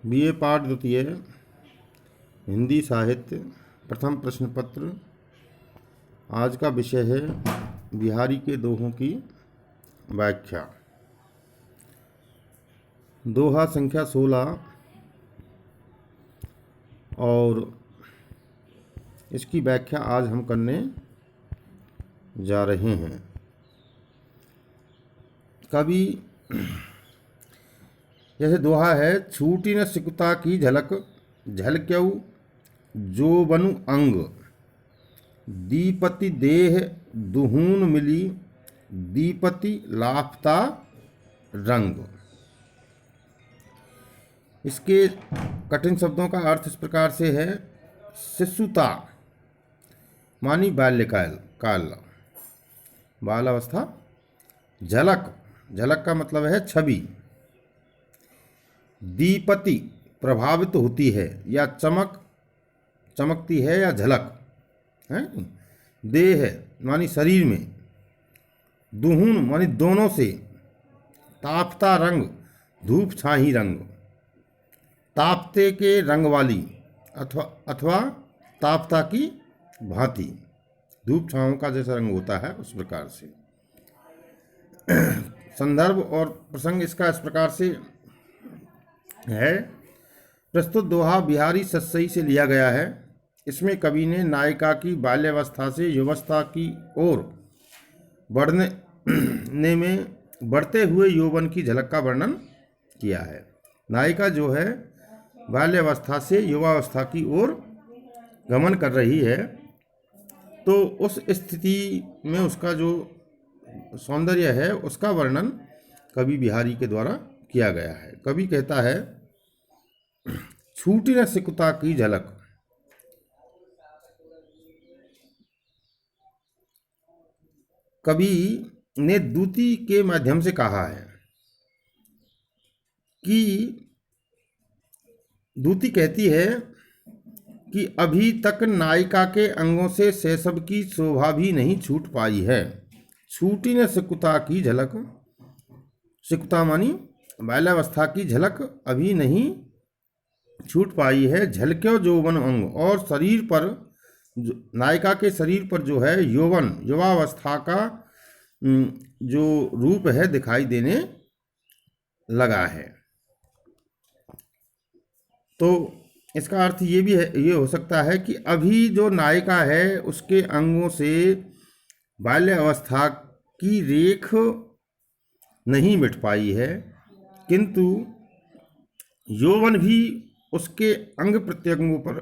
BA पाठ द्वितीय हिंदी साहित्य प्रथम प्रश्न पत्र। आज का विषय है बिहारी के दोहों की व्याख्या। दोहा संख्या 16 और इसकी व्याख्या आज हम करने जा रहे हैं। कवि जैसे दोहा है, छूटी न सिकुता की झलक झलक्यऊ जो बनु अंग, दीपति देह दुहून मिली दीपति लाफता रंग। इसके कठिन शब्दों का अर्थ इस प्रकार से है। शिशुता मानी बाल्यकाल काल, बाल अवस्था। झलक, झलक का मतलब है छवि। दीपति प्रभावित होती है या चमकती है या झलक है। देह मानी शरीर में। दुहून मानी दोनों से। तापता रंग धूप छाही रंग, तापते के रंग वाली अथवा तापता की भांति, धूप छाँव का जैसा रंग होता है उस प्रकार से। संदर्भ और प्रसंग इसका इस प्रकार से है। प्रस्तुत दोहा बिहारी सतसई से लिया गया है। इसमें कवि ने नायिका की बाल्यावस्था से युवावस्था की ओर बढ़ने में बढ़ते हुए यौवन की झलक का वर्णन किया है। नायिका जो है बाल्यावस्था से युवावस्था की ओर गमन कर रही है, तो उस स्थिति में उसका जो सौंदर्य है उसका वर्णन कवि बिहारी के द्वारा किया गया है। कवि कहता है, छूटी न सिकुता की झलक। कवि ने दूती के माध्यम से कहा है कि दूती कहती है कि अभी तक नायिका के अंगों से शैशव की शोभा भी नहीं छूट पाई है। छूटी न सिकुता की झलक, सिकुता मानी बाल्यावस्था की झलक अभी नहीं छूट पाई है। झलक्यो यौवन अंग, और शरीर पर नायिका के शरीर पर जो है यौवन युवावस्था का जो रूप है दिखाई देने लगा है। तो इसका अर्थ ये भी है, ये हो सकता है कि अभी जो नायिका है उसके अंगों से बाल्यावस्था की रेख नहीं मिट पाई है, किंतु यौवन भी उसके अंग प्रत्यंगों पर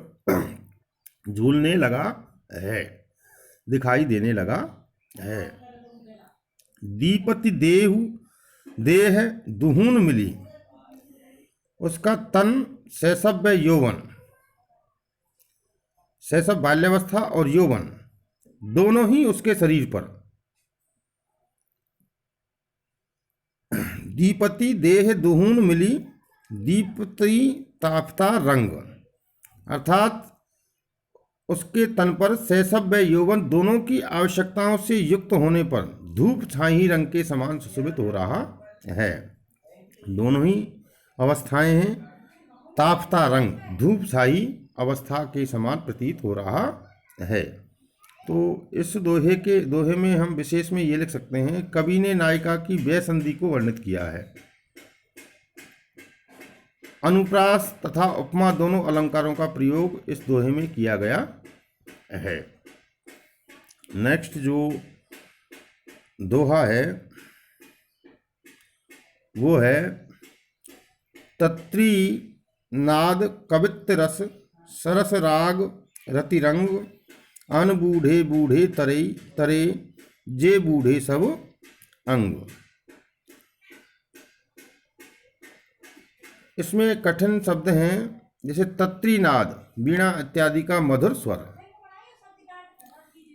झूलने लगा है, दिखाई देने लगा है। दीपति देह दुहून मिली, उसका तन शैशव व यौवन, शैशव बाल्यावस्था और यौवन दोनों ही उसके शरीर पर। दीपति देह दुहून मिली दीपति तापता रंग, अर्थात उसके तन पर शैशव व यौवन दोनों की आवश्यकताओं से युक्त होने पर धूप छाही रंग के समान सुशोभित हो रहा है। दोनों ही अवस्थाएं हैं। तापता रंग धूप छाही अवस्था के समान प्रतीत हो रहा है। तो इस दोहे में हम विशेष में ये लिख सकते हैं, कवि ने नायिका की व्यय संधि को वर्णित किया है। अनुप्रास तथा उपमा दोनों अलंकारों का प्रयोग इस दोहे में किया गया है। नेक्स्ट जो दोहा है वो है, तत्री नाद कवित्त रस सरस राग रतिरंग, अन बूढ़े बूढ़े तरे तरे जे बूढ़े सब अंग। इसमें कठिन शब्द हैं, जैसे तत्रीनाद वीणा इत्यादि का मधुर स्वर,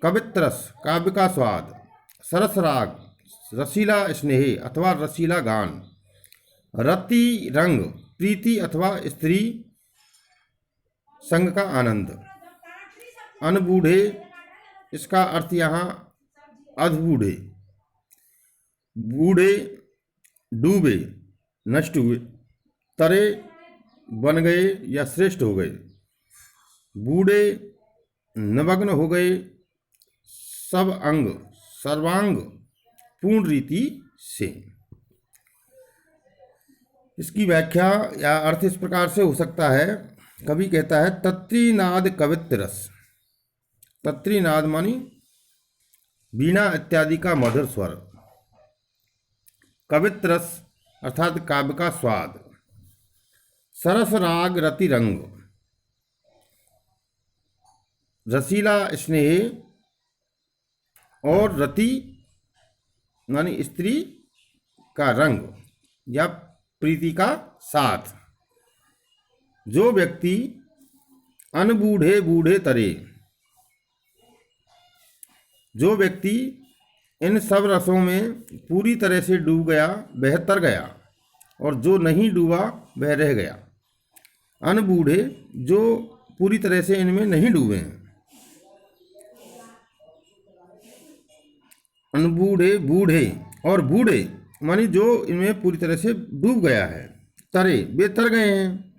कवित्रस काव्य का स्वाद, सरस राग रसीला स्नेह अथवा रसीला गान, रति रंग प्रीति अथवा स्त्री संग का आनंद, अनबूढ़े इसका अर्थ यहाँ अधबूढ़े, बूढ़े डूबे नष्ट हुए, तरे बन गए या श्रेष्ठ हो गए, बूढ़े नवग्न हो गए, सब अंग सर्वांग पूर्ण रीति से। इसकी व्याख्या या अर्थ इस प्रकार से हो सकता है। कवि कहता है तत्रीनाद कवित्त रस। तत्रीनाद मानी वीणा इत्यादि का मधुर स्वर, कवित्त रस अर्थात काव्य का स्वाद, सरस राग रति रंग, रसीला स्नेह, और रति मानी स्त्री का रंग या प्रीति का साथ। जो व्यक्ति अनबूढ़े बूढ़े तरे, जो व्यक्ति इन सब रसों में पूरी तरह से डूब गया वह तर गया, और जो नहीं डूबा वह रह गया। अनबूढ़े जो पूरी तरह से इनमें नहीं डूबे हैं, अनबूढ़े बूढ़े, और बूढ़े मानी जो इनमें पूरी तरह से डूब गया है, तरे वे तर गए हैं,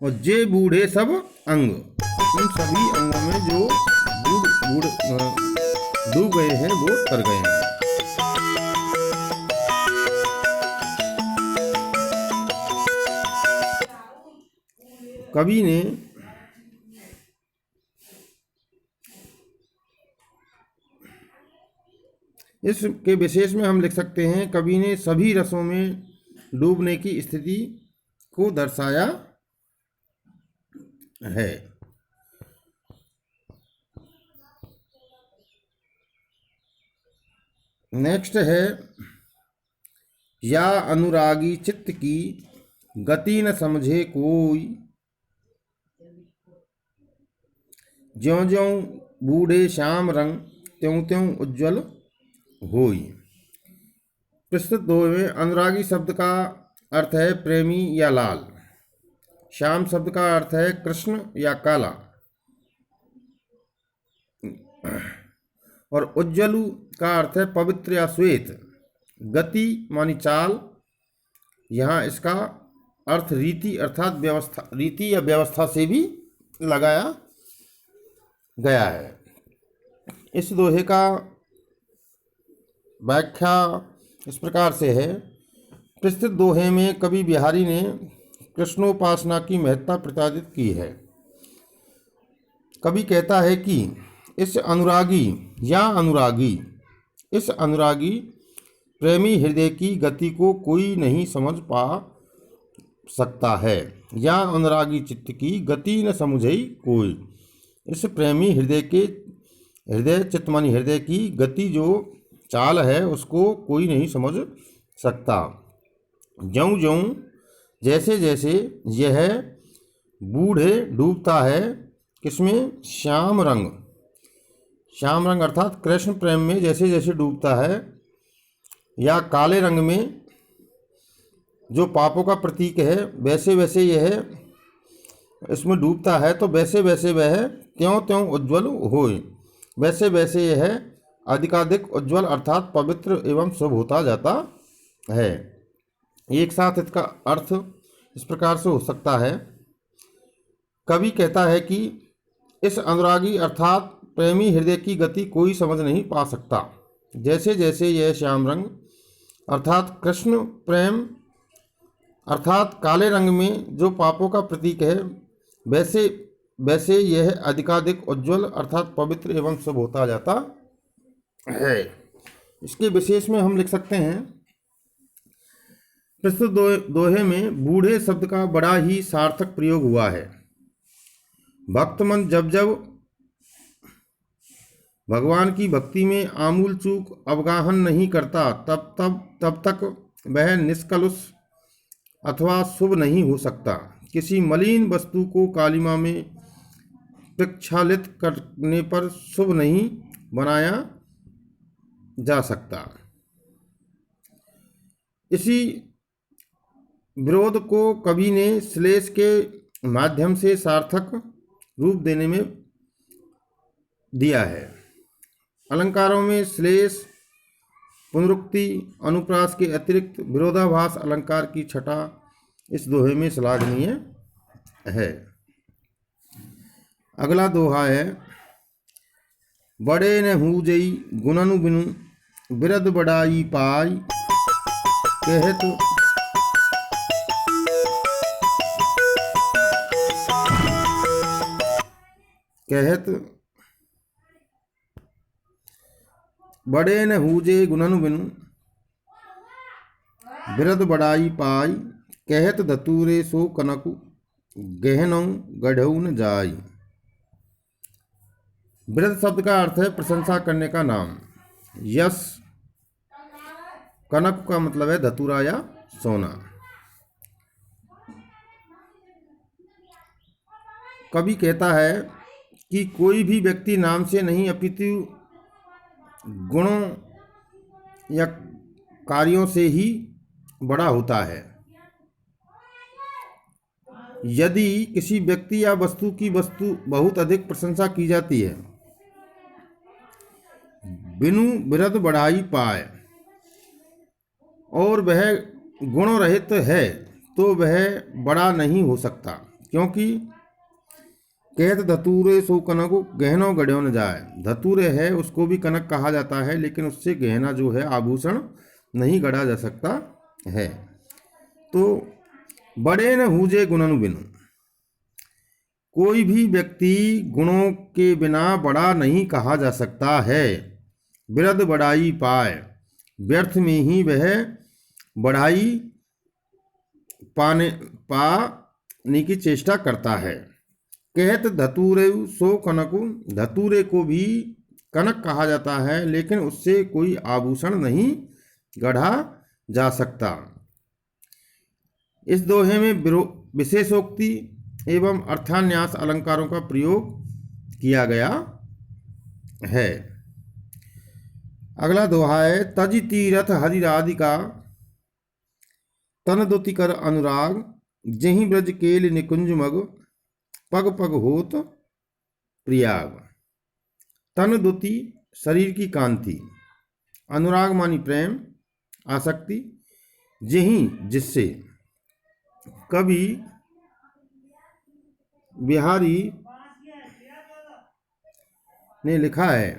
और जे बूढ़े सब अंग, इन सभी अंगों में जो डूब गए हैं वो तर गए हैं। कवि ने इसके विशेष में हम लिख सकते हैं, कवि ने सभी रसों में डूबने की स्थिति को दर्शाया है। नेक्स्ट है या अनुरागी चित्त की गति न समझे कोई, ज्यों ज्यों बूढ़े श्याम रंग त्यों त्यों उज्ज्वल होई। प्रस्तुत दो में अनुरागी शब्द का अर्थ है प्रेमी या लाल, श्याम शब्द का अर्थ है कृष्ण या काला, और उज्ज्वलु का अर्थ है पवित्र या श्वेत। गति मानी चाल, यहाँ इसका अर्थ रीति अर्थात व्यवस्था, रीति या व्यवस्था से भी लगाया गया है। इस दोहे का व्याख्या इस प्रकार से है। प्रस्तुत दोहे में कवि बिहारी ने कृष्णोपासना की महत्ता प्रतिपादित की है। कवि कहता है कि इस अनुरागी प्रेमी हृदय की गति को कोई नहीं समझ पा सकता है, या अनुरागी चित्त की गति न समझई कोई। इस प्रेमी हृदय चित्त मानी हृदय की गति जो चाल है उसको कोई नहीं समझ सकता। ज्यों ज्यों जैसे जैसे यह बूढ़े डूबता है, किसमें? श्याम रंग अर्थात कृष्ण प्रेम में जैसे जैसे डूबता है, या काले रंग में जो पापों का प्रतीक है वैसे वैसे यह इसमें डूबता है, तो वैसे वैसे वह त्यों त्यों उज्ज्वल होए, वैसे वैसे यह अधिकाधिक उज्ज्वल अर्थात पवित्र एवं शुभ होता जाता है। एक साथ इसका अर्थ इस प्रकार से हो सकता है। कवि कहता है कि इस अनुरागी अर्थात प्रेमी हृदय की गति कोई समझ नहीं पा सकता। जैसे जैसे यह श्याम रंग अर्थात कृष्ण प्रेम अर्थात काले रंग में जो पापों का प्रतीक है, वैसे वैसे यह अधिकाधिक उज्ज्वल अर्थात पवित्र एवं शुभ होता जाता है। इसके विशेष में हम लिख सकते हैं, प्रस्तुत दोहे में बूढ़े शब्द का बड़ा ही सार्थक प्रयोग हुआ है। भक्तमन जब जब भगवान की भक्ति में आमूल चूक अवगाहन नहीं करता, तब तक वह निष्कलुष अथवा शुभ नहीं हो सकता। किसी मलिन वस्तु को कालिमा में प्रक्षालित करने पर शुभ नहीं बनाया जा सकता। इसी विरोध को कवि ने श्लेष के माध्यम से सार्थक रूप देने में दिया है। अलंकारों में श्लेष, पुनरुक्ति, अनुप्रास के अतिरिक्त विरोधाभास अलंकार की छटा इस दोहे में श्लाघनीय है। अगला दोहा है, बड़े न हूजई गुणनु बिनु बिरद बड़ाई पाई, कहत बड़े न हूजे गुणनु बिनु बिरद बड़ाई पाई, कहत धतूरे सो कनकु गहनौ गढ़ऊ न जाई। बिरद शब्द का अर्थ है प्रशंसा करने का नाम। यश, कनक का मतलब है धतूरा या सोना। कवि कहता है कि कोई भी व्यक्ति नाम से नहीं अपितु गुणों या कार्यों से ही बड़ा होता है। यदि किसी व्यक्ति या वस्तु की बहुत अधिक प्रशंसा की जाती है, बिनु बिरद बढ़ाई पाए, और वह गुण रहित है, तो वह बड़ा नहीं हो सकता, क्योंकि कहत धतूरे सो कनक गहनो गढ़ो न जाए। धतूरे है उसको भी कनक कहा जाता है, लेकिन उससे गहना जो है आभूषण नहीं गढ़ा जा सकता है। तो बड़े न हूजे गुणनु बिनु, कोई भी व्यक्ति गुणों के बिना बड़ा नहीं कहा जा सकता है। बिरद बढ़ाई पाए, व्यर्थ में ही वह बढ़ाई पाने की चेष्टा करता है। कहत धतूरे सो कनकु, धतूरे को भी कनक कहा जाता है, लेकिन उससे कोई आभूषण नहीं गढ़ा जा सकता। इस दोहे में विशेषोक्ति एवं अर्थान्यास अलंकारों का प्रयोग किया गया है। अगला दोहा है, तज तीरथ हरिराधिका तन दुति कर अनुराग, जहीं ब्रज केल निकुंज मग पग पग होत प्रियाग। तन दुति शरीर की कांति, अनुराग मानी प्रेम आसक्ति, जहीं जिससे। कवि बिहारी ने लिखा है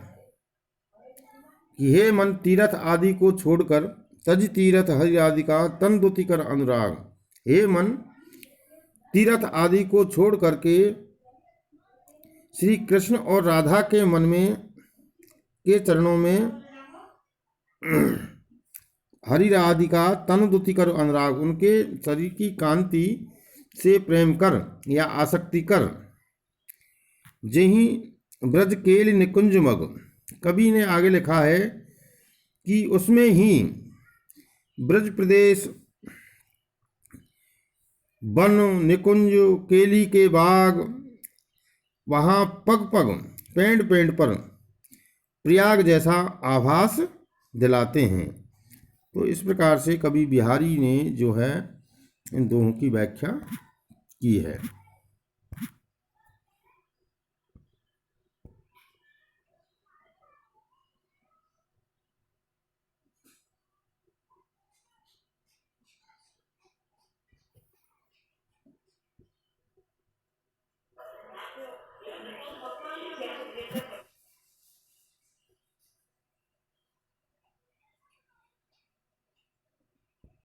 कि हे मन तीर्थ आदि को छोड़कर तज तीर्थ हरि आदि का तन दुति कर अनुराग। हे मन तीर्थ आदि को छोड़ करके श्री कृष्ण और राधा के मन में के चरणों में हरि आदि का तन दुति कर अनुराग, उनके शरीर की कांति से प्रेम कर या आसक्ति कर। जहीं ब्रज केल निकुंज मग, कवि ने आगे लिखा है कि उसमें ही ब्रज प्रदेश, वन, निकुंज, केली के बाग, वहाँ पग पग पेंड पेंड पर प्रयाग जैसा आभास दिलाते हैं। तो इस प्रकार से कवि बिहारी ने जो है इन दोहों की व्याख्या की है।